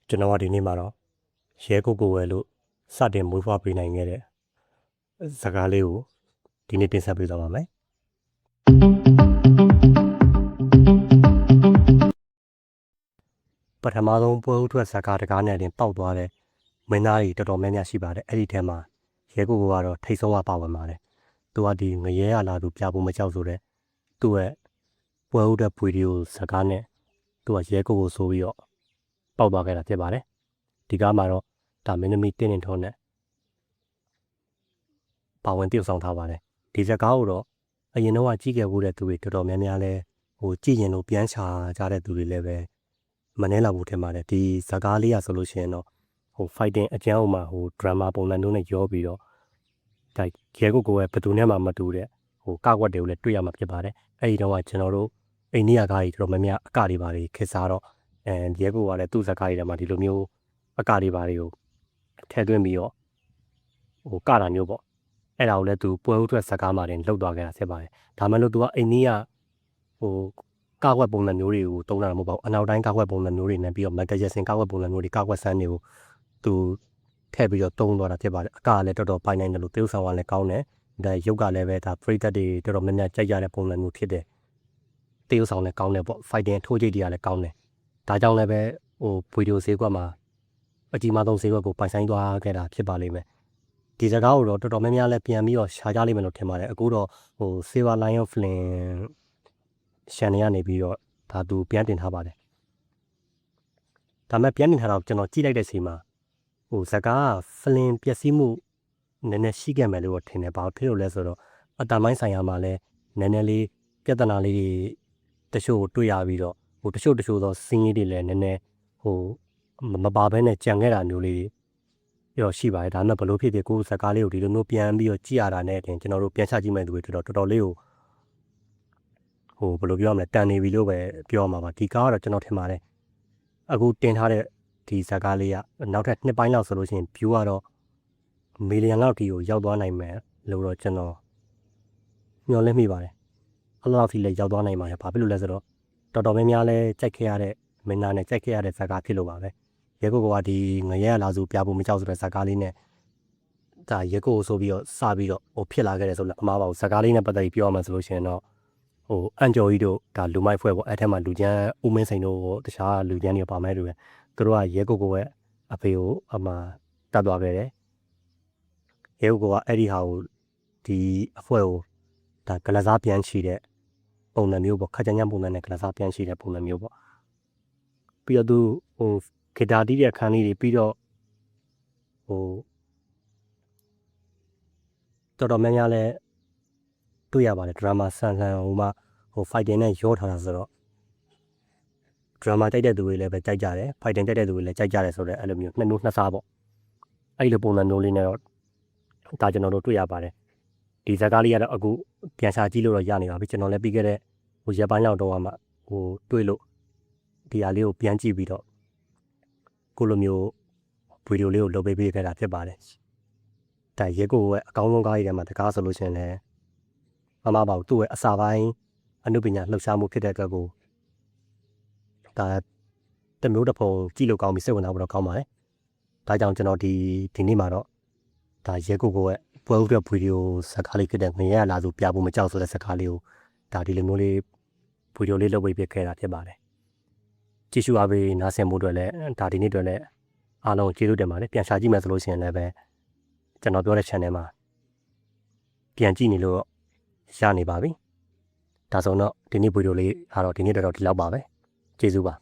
ကျွန်တော်ကဒီနေ့မှာတော့ရဲကိုကိုဝဲလို့စတင်မွေးဖွားပေးနိုင်ခဲ့တဲ့ဇာတ်ကားလေးကိုဒီနေ့တင်ဆက်ပေးသွားပါမယ်ပထမဆုံးပွဲဥထွက်ဇာတ်ကားတကားနဲ့တင်ပေါက်သွားတဲ့မင်းသားကြီးတော်တော်များများရှိပါတယ်အဲ့ဒီထဲမှာရဲကိုကိုကတော့ထိတ်ဆုံးကပါဝင်ပါတယ်သူကဒီငရဲရလာသူပြဖို့မကြောက်ဆိုတဲ့သူ့ရဲ့ပွဲဥထွက်ဗီဒီယိုဇာတ်ကားနဲ့သူကရဲကိုကိုဆိုပြီးတော့ပေါက်သွားခဲ့တာဖြစ်ပါတယ်ဒီကားမှာတော့ဒါမင်းသမီးတင်းနေထုံးနဲ့ပါဝင်တည်ဆောင်ထားပါတယ်ဒီဇာတ်ကားကိုတော့အရင်တော့ကြည့်ခဲ့ဖို့တဲ့သူတွေတော်တော်များများလဲကြည့်ရင်တော့ပြန်ချကြတဲ့သူတွေလည်းပဲမနှဲလာဘူးထင်ပါတယ်ဒီဇာတ်ကားလေးရဆိုလို့ရှိရင်တော့fighting အကျန်းအုံမှာdrama ပုံစံမျိုးနဲ့ရောပြီးတော့ဒါရဲကိုရဲ့ဘယ်သူနဲ့မှမတူတဲ့ကကွက်တွေကိုလည်းတွေ့ရမှာဖြစ်ပါတယ်အဲ့ဒီတော့ကကျွန်တော်တို့အိန္ဒိယကားကြီးတော်တော်များများအကတွေပါတွေခေတ်စားတော့ရဲကိုကလည်းသူ့ဇာတ်ကားတွေထဲမှာဒီလိုမျိုးအကတွေပါတွေကိုထည့်သွင်းပြီးတော့ကတာမျိုးပေါ့အဲ့ဒါကိုလည်းသူပွဲဥထွက်ဇာတ်ကားမှာတင်လှုပ်သွားခဲ့တာဖြစ်ပါတယ်ဒါမှမဟုတ်သူကအိန္ဒိယကကွက်ပုံစံမျိုးတွေကိုတုံးတာမဟုတ်ပါဘူးအနောက်တိုင်းကကွက်ပုံစံမျိုးတွေနဲ့ပြီးတော့မက်ကရက်စင်ကကွက်ပုံစံမျိုးတွေကကွက်ဆန်းတွေကိုသူထည့်ပြီးတော့တုံးသွားတာဖြစ်ပါတယ်အကလည်းတော်တော်ပိုင်နိုင်တယ်လို့သေုပ်ဆောင်ကလည်းကောင်းတယ်ဒါရုပ်ကလည်းပဲဒါပရိသတ်တွေတော်တော်များများကြိုက်ကြတဲ့ပုံစံမျိုးဖြစ်တယ်သေုပ်ဆောင်လည်းကောင်းတယ်ပေါ့ fighting ထိုးကြိတ်တွေကလည်းကောင်းတယ်ဒါကြောင့်လည်းပဲဗီဒီယိုဈေးကွက်မှာအကြီးမားဆုံးဈေးကွက်ကိုပိုင်ဆိုင်သွားခဲ့တာဖြစ်ပါလိမ့်မယ်ဒီစကားကိုတော့တော်တော်များများလည်းပြန်ပြီးတော့ရှားကြလိမ့်မယ်လို့ထင်ပါတယ်အခုတော့Silver Lion Film channel ကနေပြီးတော့ဒါသူပြန်တင်ထားပါတယ်ဒါမဲ့ပြန်တင်ထားတော့ကျွန်တော်ကြည့်လိုက်တဲ့ချိန်မှာဇကားဖလင်ပျက်စီးမှုနည်းနည်းရှိခဲ့မယ်လို့ထင်တယ်ဘာဖြစ်လို့လဲဆိုတော့အတမိုင်းဆိုင်ရာမှာလည်းနည်းနည်းလေးပြဿနာလေးတွေတချို့တွေ့ရပြီးတော့တချို့သောစင်းကြီးတွေလည်းနည်းနည်းမပါဘဲနဲ့ကြံခဲ့တာမျိုးလေးရောရှိပါတယ်ဒါမှမဟုတ်ဘလို့ဖြစ်ဖြစ်ကိုယ်ဇကားလေးကိုဒီလိုမျိုးပြန်ပြီးတော့ကြည့်ရတာနဲ့တင်ကျွန်တော်တို့ပြန်ချကြည့်မဲ့သူတွေတော်တော်လေးကိုဘယ်လိုပြောရမလဲတန်နေပြီလို့ပဲပြောမှာပါဒီကားကတော့ကျွန်တော်ထင်ပါတယ်အခုတင်ထားတဲ့ဒီဇာတ်ကားလေးကနောက်ထပ်2ပိုင်းလောက်ဆိုလို့ရှိရင် view ကတော့မီလီယံလောက်ထိကိုရောက်သွားနိုင်မယ်လို့တော့ကျွန်တော်မျှော်လင့်မိပါတယ်အဲ့လောက်ထိလည်းရောက်သွားနိုင်ပါတယ်ဘာဖြစ်လို့လဲဆိုတော့တော်တော်များများလဲကြိုက်ခဲ့ရတဲ့မင်းသားနဲ့ကြိုက်ခဲ့ရတဲ့ဇာတ်ကားဖြစ်လို့ပါပဲရဲကိုကဒီငရဲလာစုပြဖို့မကြောက်ဆိုတဲ့ဇာတ်ကားလေးနဲ့ဒါရဲကိုဆိုပြီးတော့စပြီးတော့ဖြစ်လာခဲ့တယ်ဆိုတော့အမှားပါဘူးဇာတ်ကားလေးနဲ့ပတ်သက်ပြီးပြောရမှာဆိုလို့ရှိရင်တော့အန်ဂျော်ကြီးတို့ဒါလူမိုက်ဖွဲ့ပေါ့အဲ့ထက်မှာလူချမ်းဦးမင်းစိန်တို့တခြားလူချမ်းတွေပါမယ်တူတယ်သူတို့ကရဲကိုရဲ့အဖေကိုအမှတတ်သွားခဲ့တယ်ရဲကိုကအဲ့ဒီဟာကိုဒီအဖွဲကိုဒါကလစားပြန်ချီတဲ့ပုံစံမျိုးပေါ့ခက်ကြမ်းကြမ်းပုံစံနဲ့ကလစားပြန်ချီတဲ့ပုံစံမျိုးပေါ့ပြီးတော့သူဂီတာတီးတဲ့အခန်းလေးတွေပြီးတော့တော်တော်များများလဲတွေ့ရပါတယ်ဒရာမာဆန်မှfighting နဲ့ရောထားတာဆိုတော့ဒရာမာကြိုက်တဲ့သူတွေလည်းပဲကြိုက်ကြတယ် fighting ကြိုက်တဲ့သူတွေလည်းကြိုက်ကြတယ်ဆိုတော့အဲ့လိုမျိုးနှစ်မျိုးနှစ်စားပေါ့အဲ့လိုပုံစံမျိုးလေးနဲ့တော့ဒါကျွန်တော်တို့တွေ့ရပါတယ်ဒီဇာတ်ကားလေးကတော့အခုပြန်ရှာကြည့်လို့တော့ရနေပါပြီကျွန်တော်လည်းပြီးခဲ့တဲ့ရက်ပိုင်းလောက်တော့မှတွေ့လို့ဒီဟာလေးကိုပြန်ကြည့်ပြီးတော့ကိုလိုမျိုးဗီဒီယိုလေးကိုလုပ်ပေးခဲ့တာဖြစ်ပါတယ်ဒါရဲကိုရဲ့အကောင်းဆုံးကားကြီးထဲမှာတကားဆိုလို့ရှိရင်လည်းမမပါဘူးသူ့ရဲ့အစာပိုင်းအနုပညာလှုပ်ရှားမှုဖြစ်တဲ့အတွက်ကိုဒါတမျိုးတစ်ပုံကြည့်လို့ကောင်းပြီစိတ်ဝင်စားဖို့တော့ကောင်းပါတယ်ဒါကြောင့်ကျွန်တော်ဒီနေ့မှာတော့ဒါရဲကိုရဲ့ပွဲဥထွက်ဗီဒီယိုဇာတ်ကားလေးဖြစ်တဲ့ငရဲလာစုပြဖို့မကြောက်ဆိုတဲ့ဇာတ်ကားလေးကိုဒါဒီလိုမျိုးလေးဗီဒီယိုလေးလုပ်ပေးခဲ့တာဖြစ်ပါတယ်ကြည့်ရှုအားပေးနားဆင်ဖို့အတွက်လည်းဒါဒီနေ့အတွက်လည်းအားလုံးကျေးဇူးတင်ပါတယ်ပြန်ရှာကြည့်မယ်ဆိုလို့ရှိရင်လည်းပဲကျွန်တော်ပြောတဲ့ channel မှာပြန်ကြည့်နေလို့ရနေပါပြီဒါဆိုတော့ဒီနေ့ဗီဒီယိုလေးကတော့ဒီနေ့တော့ဒီလောက်ပါပဲကျေးဇူးပါ